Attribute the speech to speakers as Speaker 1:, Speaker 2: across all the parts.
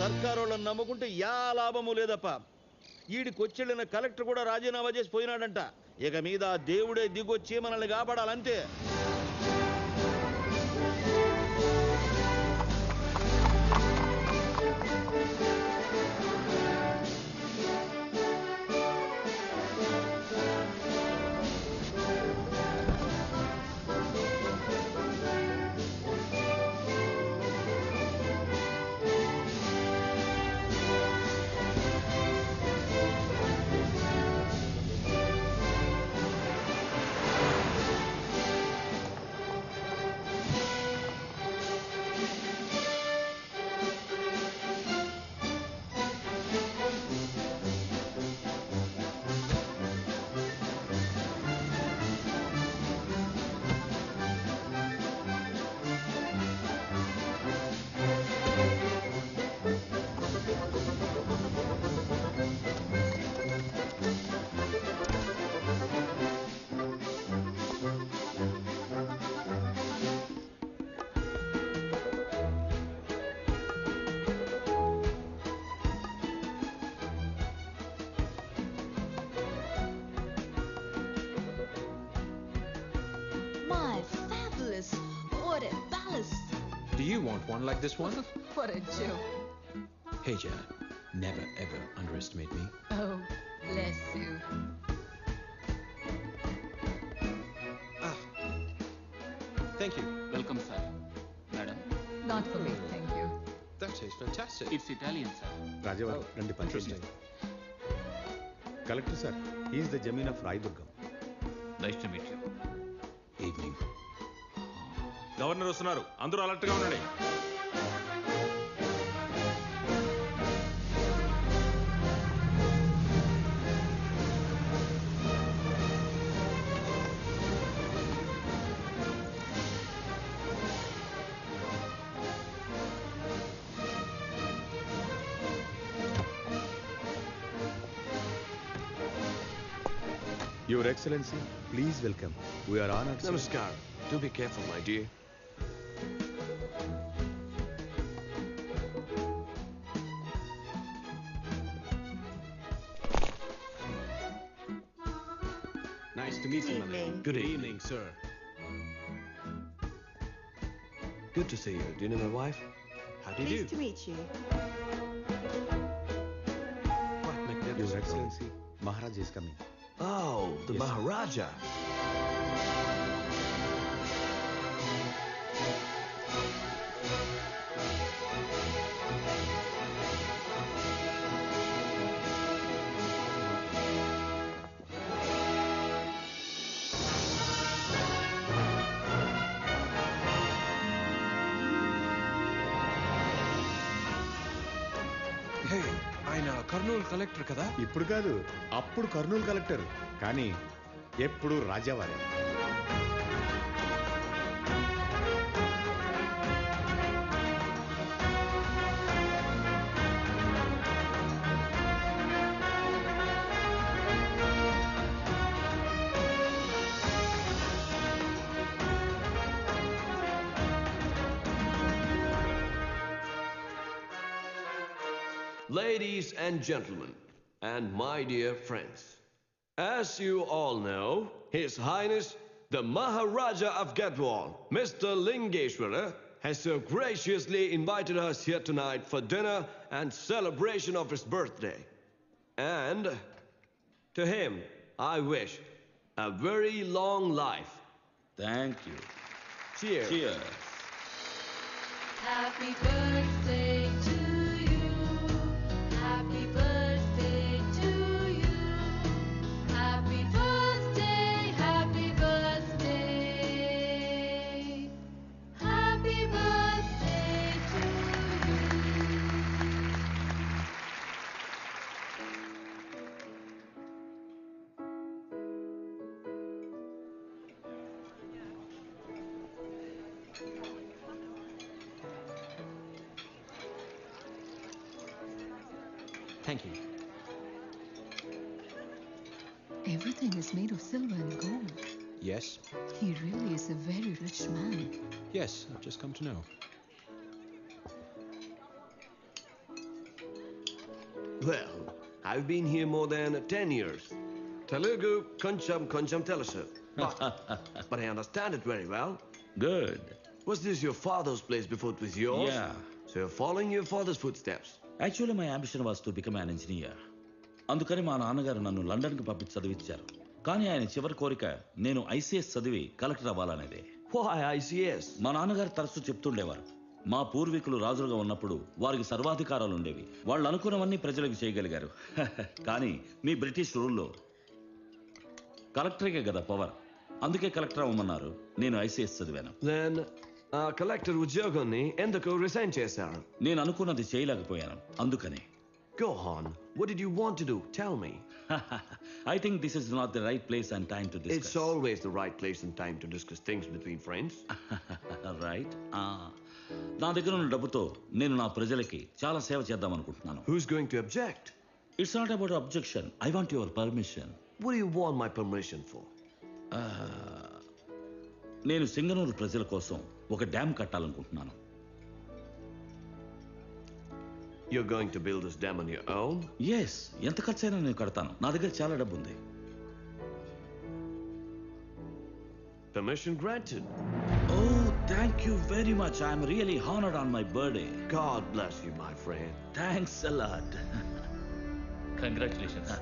Speaker 1: సర్కారోళ్ళని నమ్ముకుంటే యా లాభము లేదప్ప. ఈడికొచ్చెళ్ళిన కలెక్టర్ కూడా రాజీనామా చేసి పోయినాడంట. ఇక మీద దేవుడే దిగొచ్చి మనల్ని కాపాడాలంతే.
Speaker 2: What a palace!
Speaker 3: Do you want one like this one?
Speaker 2: What a joke.
Speaker 3: Hey, Jan, never ever underestimate me.
Speaker 2: Oh, bless you.
Speaker 3: Thank you.
Speaker 4: Welcome, sir. Madam,
Speaker 2: Not for me, thank you.
Speaker 3: That is fantastic.
Speaker 4: it's Italian, sir.
Speaker 5: రాజేవారు రండి
Speaker 3: Interesting.
Speaker 5: Collector sir is the జమీన్ of Rayadurgam.
Speaker 4: Nice to meet you.
Speaker 3: Evening.
Speaker 6: Governor వస్తున్నారు, అందరూ alert గా ఉండండి.
Speaker 5: Your excellency please welcome. We are honoured.
Speaker 7: Namaskar. Do be careful, my dear.
Speaker 8: Nice to meet you, my lady.
Speaker 7: Good evening, sir. Good to see you. Do you know my wife? How do you
Speaker 9: Pleased
Speaker 7: do?
Speaker 9: to meet you.
Speaker 7: Quite
Speaker 5: your
Speaker 7: magnificent.
Speaker 5: Excellency Maharaj is coming.
Speaker 7: Oh, the
Speaker 5: Yes, sir.
Speaker 7: Maharaja.
Speaker 3: Hey, ఆయన Kurnool collector కదా?
Speaker 5: ఇప్పుడు కాదు, అప్పుడు Kurnool collector, కానీ ఎప్పుడు రాజావారే.
Speaker 7: Ladies and gentlemen, and my dear friends, as you all know, His Highness the Maharaja of Gadwal, Mr. Lingeshwara, has so graciously invited us here tonight for dinner and celebration of his birthday. And to him, I wish a very long life.
Speaker 1: Thank you.
Speaker 7: Cheers.
Speaker 2: Happy birthday to you. Happy birthday to you. Happy birthday, happy birthday. Happy birthday to you.
Speaker 3: Thank you.
Speaker 2: Everything is made of silver and gold.
Speaker 3: Yes?
Speaker 2: He really is a very rich man.
Speaker 3: Yes, I've just come to know.
Speaker 7: Well, I've been here more than 10 years. Telugu koncham telusu. But I understand it very well.
Speaker 1: Good.
Speaker 7: Was this your father's place before it was yours?
Speaker 1: Yeah.
Speaker 7: So you're following your father's footsteps.
Speaker 1: Actually my ambition was to become an engineer. అందుకని మా నాన్నగారు నన్ను లండన్కి పంపించి చదివించారు. కానీ ఆయన చివరి కోరిక నేను ఐసీఎస్ చదివి కలెక్టర్ అవ్వాలనేదే.
Speaker 7: Why ICS?
Speaker 1: మా నాన్నగారు తరచూ చెప్తుండేవారు, మా పూర్వీకులు రాజులుగా ఉన్నప్పుడు వారికి సర్వాధికారాలు ఉండేవి, వాళ్ళు అనుకున్నవన్నీ ప్రజలకు చేయగలిగారు. కానీ మీ బ్రిటిష్ రూల్లో కలెక్టర్కే కదా పవర్. అందుకే కలెక్టర్ అవ్వమన్నారు. నేను ఐసీఎస్ చదివాను.
Speaker 7: Then కలెక్టర్ ఉద్యోగాన్ని ఎందుకు రిజైన్ చేశారు?
Speaker 1: నేను అనుకున్నది చేయలేకపోయాను. అందుకని
Speaker 7: Go on. What did you want to do? Tell me.
Speaker 1: I think this is not the right place and time to discuss.
Speaker 7: It's always the right place and time to discuss things between friends.
Speaker 1: Right. నా దగ్గర ఉన్న డబ్బుతో నేను నా ప్రజలకి చాలా సేవ చేద్దాం అనుకుంటున్నాను.
Speaker 7: Who's going to object?
Speaker 1: It's not about objection. I want your permission.
Speaker 7: What do you want my permission for?
Speaker 1: నేను సింగనూరు ప్రజల కోసం ఒక డ్యామ్ కట్టాలనుకుంటున్నాను.
Speaker 7: You're going to build this dam on your own?
Speaker 1: Yes, ఎంత ఖర్చైనా నేను కడతాను. నా దగ్గర చాలా డబ్బు ఉంది.
Speaker 7: Permission granted.
Speaker 1: Oh, thank you very much. I'm really honoured on my birthday.
Speaker 7: God bless you, my friend.
Speaker 1: Thanks a lot.
Speaker 4: Congratulations.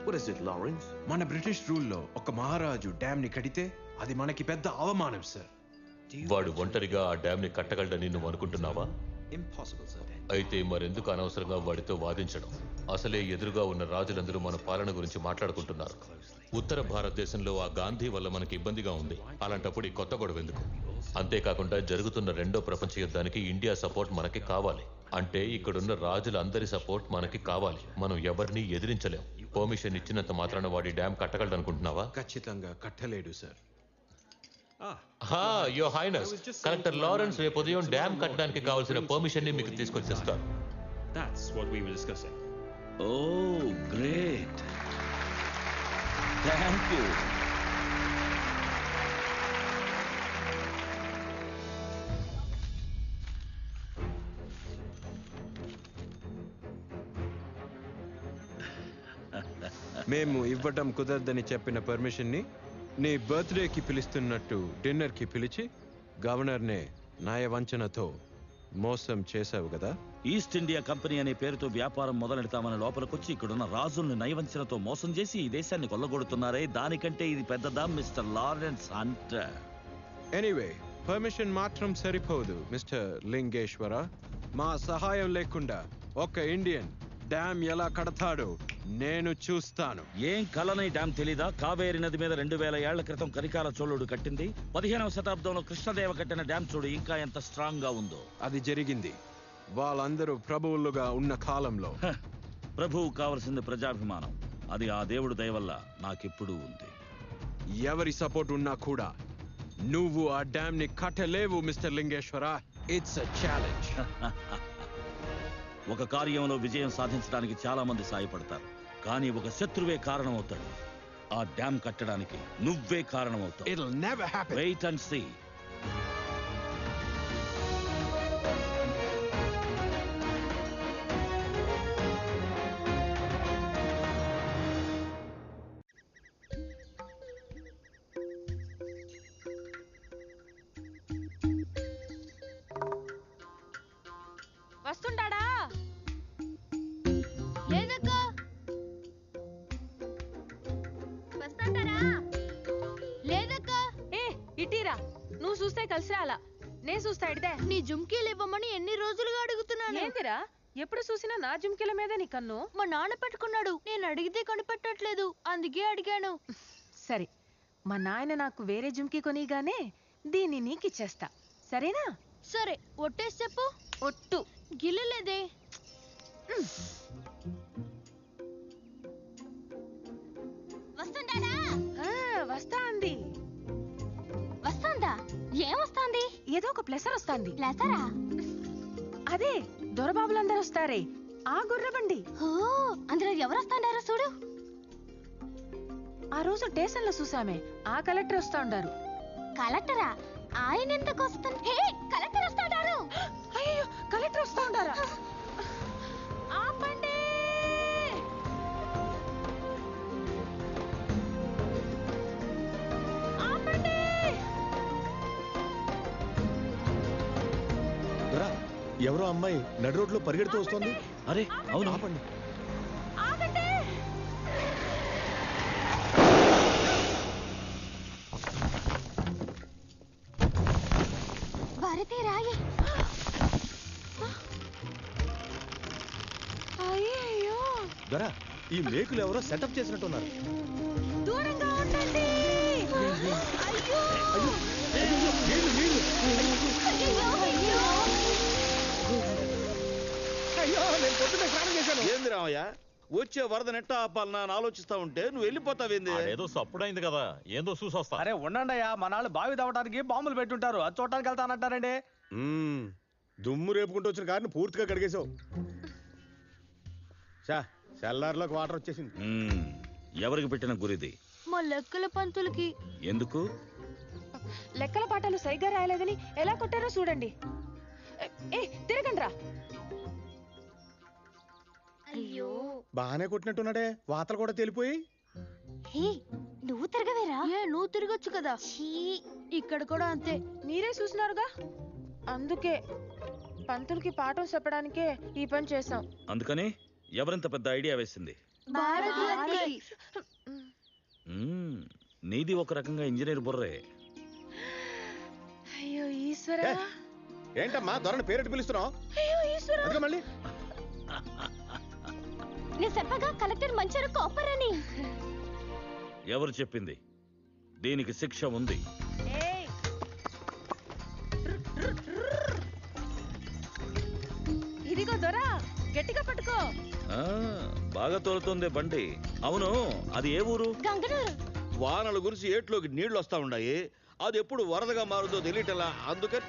Speaker 7: What is it, Lawrence?
Speaker 8: మన బ్రిటిష్ రూల్లో ఒక మహారాజు డ్యామ్ ని కడితే అది మనకి పెద్ద అవమానం సార్.
Speaker 9: వాడు ఒంటరిగా ఆ డ్యామ్ ని కట్టగలడని నువ్వు అనుకుంటున్నావా?
Speaker 8: Impossible sir.
Speaker 9: అయితే మరెందుకు అనవసరంగా వాడితో వాదించడం? అసలే ఎదురుగా ఉన్న రాజులందరూ మన పాలన గురించి మాట్లాడుకుంటున్నారు. ఉత్తర భారతదేశంలో ఆ గాంధీ వల్ల మనకి ఇబ్బందిగా ఉంది. అలాంటప్పుడు ఈ కొత్త గొడవ ఎందుకు? అంతేకాకుండా జరుగుతున్న రెండో ప్రపంచ యుద్ధానికి ఇండియా సపోర్ట్ మనకి కావాలి. అంటే ఇక్కడున్న రాజులందరి సపోర్ట్ మనకి కావాలి. మనం ఎవరిని ఎదిరించలేం. పర్మిషన్ ఇచ్చినంత మాత్రాన వాడి డ్యామ్ కట్టగలడనుకుంటున్నావా?
Speaker 8: ఖచ్చితంగా కట్టలేడు sir.
Speaker 9: Your highness, collector Lawrence రేపు ఉదయం డ్యామ్ కట్టడానికి కావాల్సిన పర్మిషన్ ని మీకు తీసుకొచ్చేస్తారు.
Speaker 6: That's what we were discussing.
Speaker 1: Oh, great. Thank you.
Speaker 8: మేము ఇవ్వటం కుదరదని చెప్పిన పర్మిషన్ ని నీ బర్త్డేకి పిలుస్తున్నట్టు డిన్నర్ కి పిలిచి గవర్నర్నే న్యాయవంచనతో మోసం చేశావు కదా.
Speaker 1: ఈస్ట్ ఇండియా కంపెనీ అనే పేరుతో వ్యాపారం మొదలెడతామని లోపలికొచ్చి ఇక్కడున్న రాజుల్ని నయవంచనతో మోసం చేసి ఈ దేశాన్ని కొల్లగొడుతున్నారే, దానికంటే ఇది పెద్దదా mister Lawrence Hunter?
Speaker 8: Anyway, permission మాత్రం సరిపోదు మిస్టర్ లింగేశ్వర. మా సహాయం లేకుండా ఒక ఇండియన్ డ్యామ్ ఎలా కడతాడో నేను చూస్తాను.
Speaker 1: ఏం కలనై డ్యామ్ తెలీదా? కావేరి నది మీద 2000 ఏళ్ల క్రితం కరికాల చోళుడు కట్టింది. 15వ శతాబ్దంలో కృష్ణదేవ కట్టిన డ్యామ్ చూడు ఇంకా ఎంత స్ట్రాంగ్ గా ఉందో.
Speaker 8: అది జరిగింది వాళ్ళందరూ ప్రభువులుగా ఉన్న కాలంలో.
Speaker 1: ప్రభువు కావలసింది ప్రజాభిమానం. అది ఆ దేవుడు దయ వల్ల నాకెప్పుడూ ఉంది.
Speaker 8: ఎవరి సపోర్ట్ ఉన్నా కూడా నువ్వు ఆ డ్యామ్ ని కట్టలేవు mister Lingeswara. It's a challenge.
Speaker 1: ఒక కార్యంలో విజయం సాధించడానికి చాలా మంది సాయపడతారు, కానీ ఒక శత్రువే కారణమవుతాడు. ఆ డ్యామ్ కట్టడానికి నువ్వే కారణమవుతావు.
Speaker 8: It'll never happen.
Speaker 1: Wait and see.
Speaker 2: వస్తుంటాడా? లేదక్క. వస్తుంటారా? లేదక్క.
Speaker 10: ఏ ఇటీరా, నువ్వు చూస్తే కలిసి అలా నేను చూస్తా ఇడితే.
Speaker 2: నీ జుమ్కీలు ఇవ్వమని ఎన్ని రోజులుగా అడుగుతున్నాను.
Speaker 10: ఏందిరా, ఎప్పుడు చూసినా నా జుమ్కిల మీద నీ కన్ను?
Speaker 2: మా నాన్న పెట్టుకున్నాడు, నేను అడిగితే కనిపెట్టట్లేదు, అందుకే అడిగాను.
Speaker 10: సరే, మా నాయన నాకు వేరే జుమ్కి కొనిగానే దీన్ని నీకిచ్చేస్తా, సరేనా?
Speaker 2: సరే, ఒట్టేసి చెప్పు.
Speaker 10: ఒట్టు.
Speaker 2: గిల్లలేదే. వస్తుంటాడా?
Speaker 10: వస్తా అంది.
Speaker 2: వస్తుందా? ఏం వస్తుంది?
Speaker 10: ఏదో ఒక ప్లెసర్ వస్తాంది.
Speaker 2: ప్లసరా?
Speaker 10: అదే దొరబాబులందరూ వస్తారే, ఆ గుర్రబండి.
Speaker 2: ఓ, అందులో ఎవరు వస్తాడారో చూడు.
Speaker 10: ఆ రోజు స్టేషన్లో చూసామే, ఆ కలెక్టర్ వస్తా ఉండారు.
Speaker 2: కలెక్టరా? ఆయన ఎందుకు వస్తుంది? హే, కలెక్టర్ వస్తాడారు.
Speaker 10: అయ్యో, కలెక్టర్ వస్తా ఉండారా? ఆపండి.
Speaker 5: ఎవరో అమ్మాయి నడి రోడ్లో పరిగెడుతూ వస్తుంది.
Speaker 1: అరే అవును,
Speaker 5: ఆపండి.
Speaker 2: భారతి రాయి. అయ్యో,
Speaker 5: దొరా ఈ మేకులు ఎవరో సెటప్ చేసినట్టున్నారు.
Speaker 2: దూరంగా ఉండండి. అయ్యో,
Speaker 5: అయ్యో నేను పొద్దున్నే స్నానం చేశాను.
Speaker 1: ఏంది రామయ్య, వచ్చే వరద నెట్ట ఆపాలనా అని ఆలోచిస్తా ఉంటే నువ్వు వెళ్ళిపోతావేంది?
Speaker 6: ఏదో సప్పుడైంది కదా, ఏందో చూసొస్తా.
Speaker 11: అరే ఉండండి అయ్యా, మా నాళ్ళు బావి తవ్వడానికి బాంబులు పెట్టుంటారు, అది చూడటానికి వెళ్తానంటారండి.
Speaker 5: దుమ్ము రేపుకుంటూ వచ్చిన కారుని పూర్తిగా కడిగేశావు. సెల్లార్లోకి వాటర్ వచ్చేసింది.
Speaker 1: ఎవరికి పెట్టిన గురిది?
Speaker 2: మా లెక్కల పంతులకి.
Speaker 1: ఎందుకు?
Speaker 10: లెక్కల పాఠాలు సరిగ్గా రాయలేదని ఎలా కొట్టారో చూడండి. ఏ తిరగండి రా.
Speaker 2: అయ్యో,
Speaker 5: బాగానే కొట్టినట్టున్నాడే, వాతలు కూడా తెలిపోయి.
Speaker 2: నువ్వు తిరగవేరా? ఏ నువ్వు తిరగొచ్చు కదా. ఇక్కడ కూడా అంతే.
Speaker 10: మీరే చూసినారుగా, అందుకే పంతులకి పాఠం చెప్పడానికే ఈ పని చేసాం.
Speaker 1: అందుకని ఎవరింత పెద్ద ఐడియా వేసింది?
Speaker 2: భారతి.
Speaker 1: నీది ఒక రకంగా ఇంజనీర్ బుర్రే.
Speaker 10: అయ్యో ఈశ్వరా.
Speaker 5: ఏంటమ్మా దొరని పేరెట్టి పిలుస్తున్నావు?
Speaker 10: అయ్యో ఈశ్వరా.
Speaker 5: అదిగో మళ్ళీ
Speaker 2: నేను చెప్పగా కలెక్టర్ మంచారు కాపర్ అని.
Speaker 1: ఎవరు చెప్పింది? దీనికి శిక్ష ఉంది.
Speaker 10: ఇదిగో దొరా, గట్టిగా పట్టుకో.
Speaker 1: బాగా తోలుతోంది బండి. అవును, అది ఏ ఊరు?
Speaker 2: గంగనూరు.
Speaker 1: వానలు గురించి ఏట్లోకి నీళ్లు వస్తా ఉన్నాయి, అది ఎప్పుడు వరదగా మారుతో తెలియటలా. అందుకని